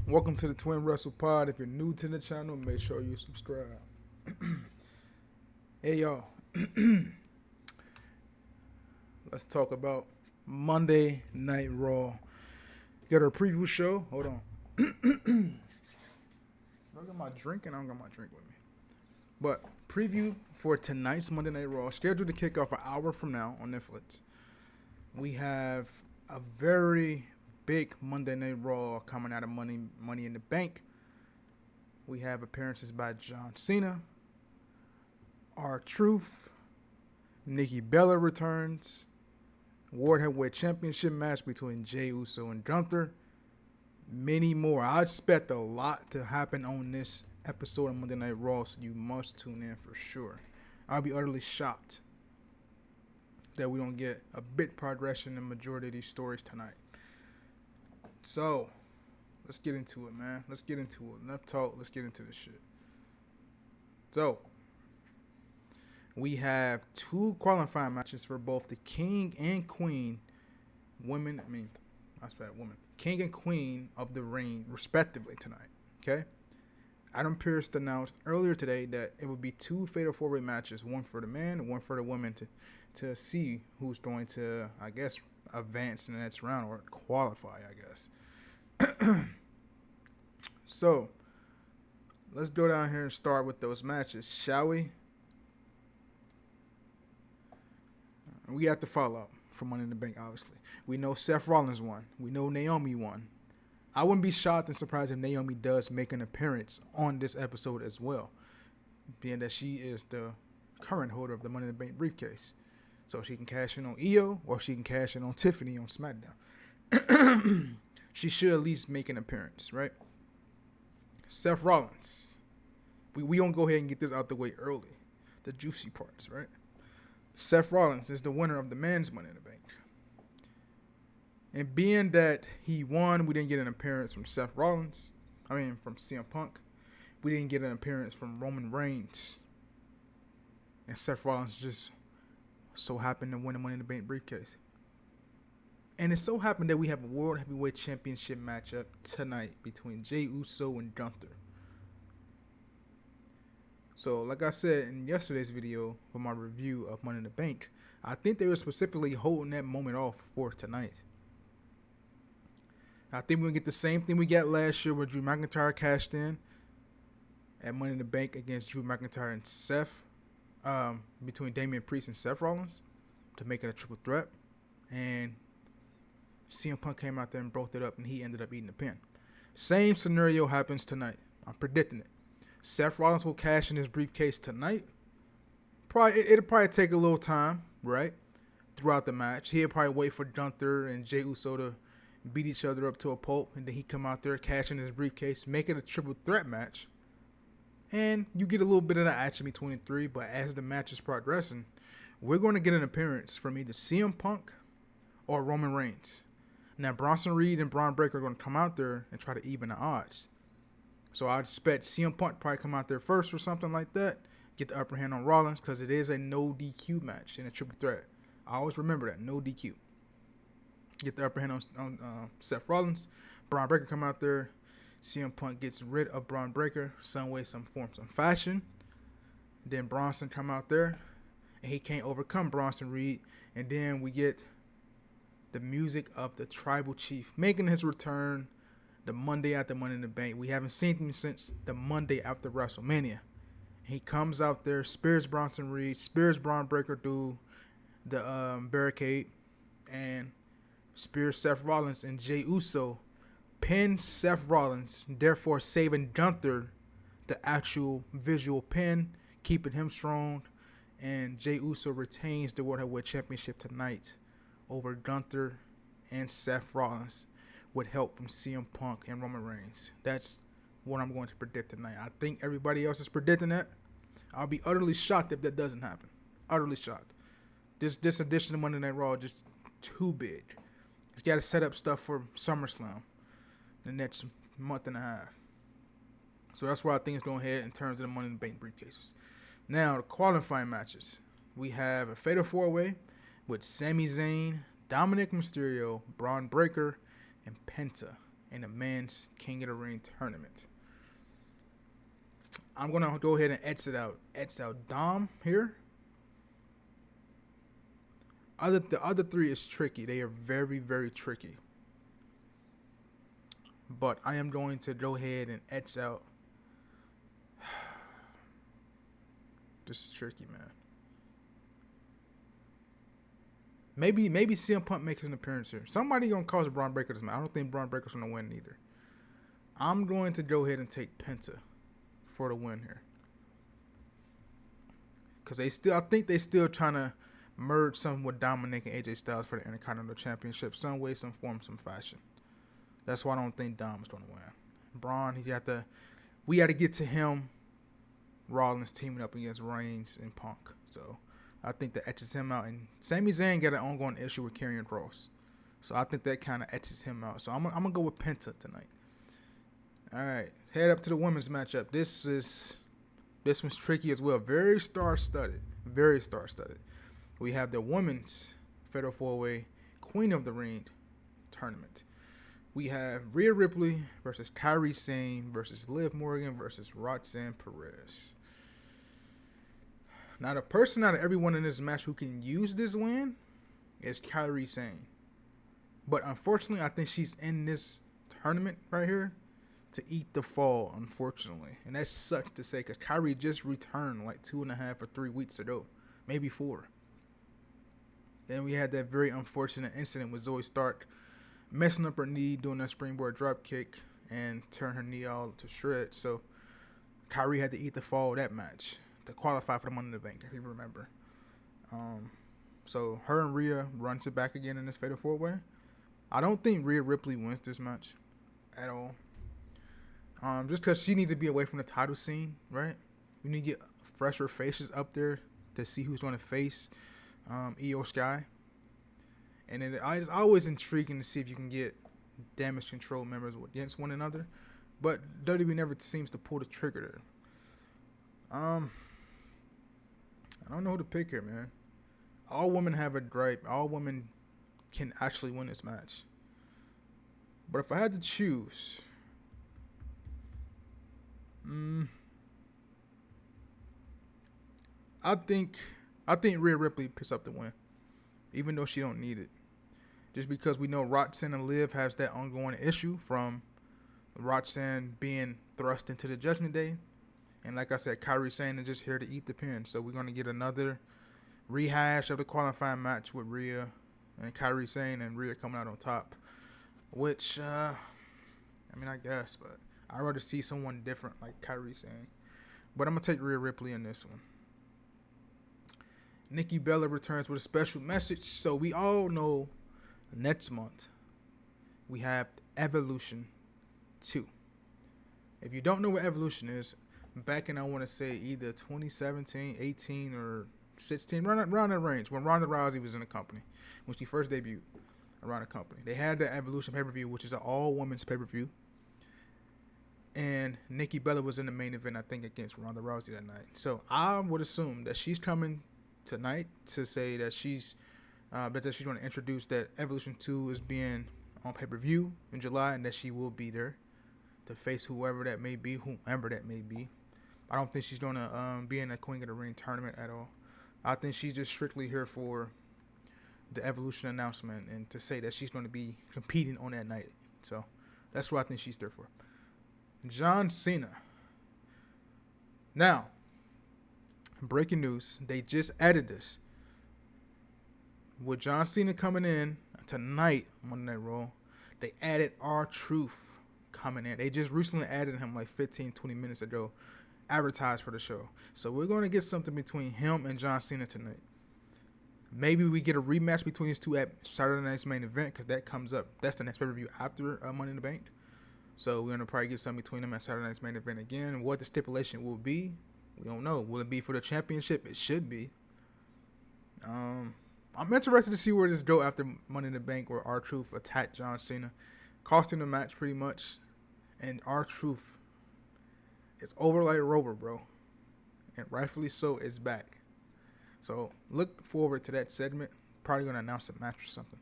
Welcome to the Twin Wrestle Pod. If you're new to the channel, make sure you subscribe. Hey y'all, let's talk about Monday Night Raw. Got our preview show. Hold on. I got my drink and I don't got my drink with me. But preview for tonight's Monday Night Raw, scheduled to kick off an hour from now on Netflix. We have a very big Monday Night Raw coming out of Money in the Bank. We have appearances by John Cena, R-Truth, Nikki Bella returns, World Heavyweight Championship match between Jey Uso and Gunther, many more. I expect a lot to happen on this episode of Monday Night Raw, so you must tune in for sure. I'll be utterly shocked that we don't get a bit progression in the majority of these stories tonight. So, let's get into it, man. Let's get into it. Enough talk. Let's get into this shit. So, we have two qualifying matches for both the King and Queen women. King and Queen of the Ring, respectively, tonight. Okay? Adam Pearce announced earlier today that it would be two Fatal 4-Way matches, one for the men and one for the women, to see who's going to, I guess, advance in the next round or qualify, I guess. So, let's go down here and start with those matches, shall we? We have to follow up for Money in the Bank, obviously. We know Seth Rollins won. We know Naomi won. I wouldn't be shocked and surprised if Naomi does make an appearance on this episode as well, being that she is the current holder of the Money in the Bank briefcase. So she can cash in on Io or she can cash in on Tiffany on SmackDown. She should at least make an appearance, right? Seth Rollins. We gonna go ahead and get this out the way early. The juicy parts, right? Seth Rollins is the winner of the men's Money in the Bank. And being that he won, we didn't get an appearance from from CM Punk. We didn't get an appearance from Roman Reigns. And Seth Rollins just so happened to win the Money in the Bank briefcase. And it so happened that we have a World Heavyweight Championship matchup tonight between Jey Uso and Gunther. So, like I said in yesterday's video for my review of Money in the Bank, I think they were specifically holding that moment off for tonight. I think we're going to get the same thing we got last year where Drew McIntyre cashed in at Money in the Bank against Drew McIntyre and Seth, between Damian Priest and Seth Rollins to make it a triple threat. And CM Punk came out there and broke it up, and he ended up eating the pin. Same scenario happens tonight. I'm predicting it. Seth Rollins will cash in his briefcase tonight. It'll probably take a little time, right? Throughout the match. He'll probably wait for Gunther and Jey Uso to beat each other up to a pulp, and then he come out there, cash in his briefcase, make it a triple threat match. And you get a little bit of the action between the three, but as the match is progressing, we're going to get an appearance from either CM Punk or Roman Reigns. Now, Bronson Reed and Braun Breaker are going to come out there and try to even the odds. So I expect CM Punk probably come out there first or something like that, get the upper hand on Rollins, because it is a no DQ match in a triple threat. I always remember that, no DQ. Get the upper hand on Seth Rollins. Braun Breaker come out there. CM Punk gets rid of Braun Breaker some way, some form, some fashion. Then Bronson come out there, and he can't overcome Bronson Reed. And then we get the music of the Tribal Chief making his return the Monday after Money in the Bank. We haven't seen him since the Monday after WrestleMania. He comes out there, spears Bronson Reed, spears Braun Breaker through the barricade, and spears Seth Rollins, and Jey Uso pins Seth Rollins, therefore saving Gunther the actual visual pin, keeping him strong, and Jey Uso retains the World Heavyweight Championship tonight over Gunther and Seth Rollins with help from CM Punk and Roman Reigns. That's what I'm going to predict tonight. I think everybody else is predicting that. I'll be utterly shocked if that doesn't happen. Utterly shocked. This edition of Monday Night Raw is just too big. It's got to set up stuff for SummerSlam the next month and a half. So that's where I think it's going to head in terms of the Money in the Bank briefcases. Now, the qualifying matches. We have a Fatal 4-Way with Sami Zayn, Dominic Mysterio, Braun Breaker, and Penta. in the men's King of the Ring tournament. I'm going to go ahead and X out Dom here. The other three is tricky. They are very, very tricky. But I am going to go ahead and X out. This is tricky, man. Maybe CM Punk makes an appearance here. Somebody gonna cause Braun Breaker this match. I don't think Braun Breaker's gonna win either. I'm going to go ahead and take Penta for the win here. Cause I think they still trying to merge something with Dominic and AJ Styles for the Intercontinental Championship, some way, some form, some fashion. That's why I don't think Dom's gonna win. Braun, we got to get to him. Rollins teaming up against Reigns and Punk, so I think that etches him out. And Sami Zayn got an ongoing issue with Karrion Kross, so I think that kind of etches him out. So I'm gonna go with Penta tonight. All right, head up to the women's matchup. This one's tricky as well. Very star-studded. Very star-studded. We have the women's Fatal 4-Way Queen of the Ring tournament. We have Rhea Ripley versus Kairi Sane versus Liv Morgan versus Roxanne Perez. Now, the person out of everyone in this match who can use this win is Kairi Sane. But unfortunately, I think she's in this tournament right here to eat the fall, unfortunately. And that sucks to say because Kairi just returned like 2.5 or 3 weeks ago. Maybe 4. Then we had that very unfortunate incident with Zoe Stark messing up her knee, doing that springboard drop kick, and turn her knee all to shreds. So Kairi had to eat the fall of that match to qualify for the Money in the Bank, if you remember. So her and Rhea runs it back again in this Fatal 4-Way. I don't think Rhea Ripley wins this match at all. Just because she needs to be away from the title scene, right? We need to get fresher faces up there to see who's going to face Io Sky. And it's always intriguing to see if you can get Damage Control members against one another. But WWE never seems to pull the trigger there. I don't know who to pick here, man. All women have a gripe. All women can actually win this match. But if I had to choose, I think Rhea Ripley picks up the win, even though she don't need it. Just because we know Roxanne and Liv has that ongoing issue from Roxanne being thrust into the Judgment Day. And like I said, Kairi Sane is just here to eat the pin. So we're going to get another rehash of the qualifying match with Rhea and Kairi Sane and Rhea coming out on top. Which, I guess, but I'd rather see someone different like Kairi Sane. But I'm going to take Rhea Ripley in this one. Nikki Bella returns with a special message. So we all know next month we have Evolution 2. If you don't know what Evolution is, back in, I want to say, either 2017, 18, or 16, around that range, when Ronda Rousey was in the company, when she first debuted around the company. They had the Evolution pay-per-view, which is an all-women's pay-per-view. And Nikki Bella was in the main event, I think, against Ronda Rousey that night. So I would assume that she's coming tonight to say that she's going to introduce that Evolution 2 is being on pay-per-view in July, and that she will be there to face whoever that may be. I don't think she's going to be in a Queen of the Ring tournament at all. I think she's just strictly here for the Evolution announcement and to say that she's going to be competing on that night. So that's what I think she's there for. John Cena. Now, breaking news. They just added this. With John Cena coming in tonight on Monday Night Raw, they added R-Truth coming in. They just recently added him like 15, 20 minutes ago. Advertised for the show. So we're going to get something between him and John Cena tonight. Maybe we get a rematch between these two at Saturday night's main event, because that comes up. That's the next pay-per-view after Money in the Bank. So we're going to probably get something between them at Saturday night's main event again. What the stipulation will be, we don't know. Will it be for the championship? It should be. I'm interested to see where this go after Money in the Bank, where R-Truth attacked John Cena, costing the match pretty much. And R-Truth is over like a rover, bro. And rightfully so, is back. So look forward to that segment. Probably going to announce a match or something.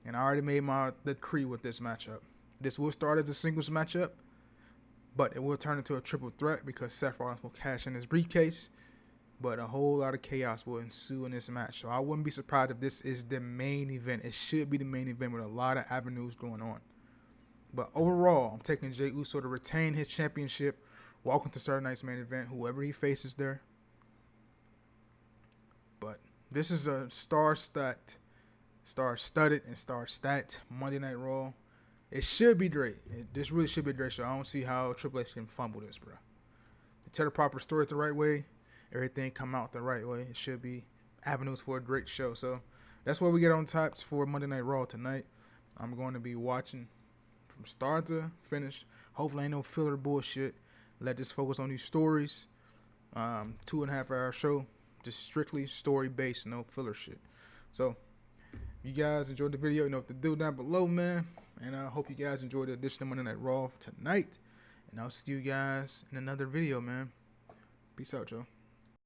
And I already made my decree with this matchup. This will start as a singles matchup, but it will turn into a triple threat because Seth Rollins will cash in his briefcase. But a whole lot of chaos will ensue in this match. So I wouldn't be surprised if this is the main event. It should be the main event with a lot of avenues going on. But overall, I'm taking Jey Uso to retain his championship, walk into Saturday night's main event, whoever he faces there. But this is a star-studded and star-stacked Monday Night Raw. It should be great. This really should be a great show. I don't see how Triple H can fumble this, bro. To tell the proper story the right way, everything come out the right way. It should be avenues for a great show. So that's what we get on tops for Monday Night Raw tonight. I'm going to be watching from start to finish. Hopefully ain't no filler bullshit. Let this focus on these stories. 2.5 hour show. Just strictly story based, no filler shit. So you guys enjoyed the video, you know what to do down below, man. And I hope you guys enjoyed the edition of Monday Night Raw tonight. And I'll see you guys in another video, man. Peace out, y'all.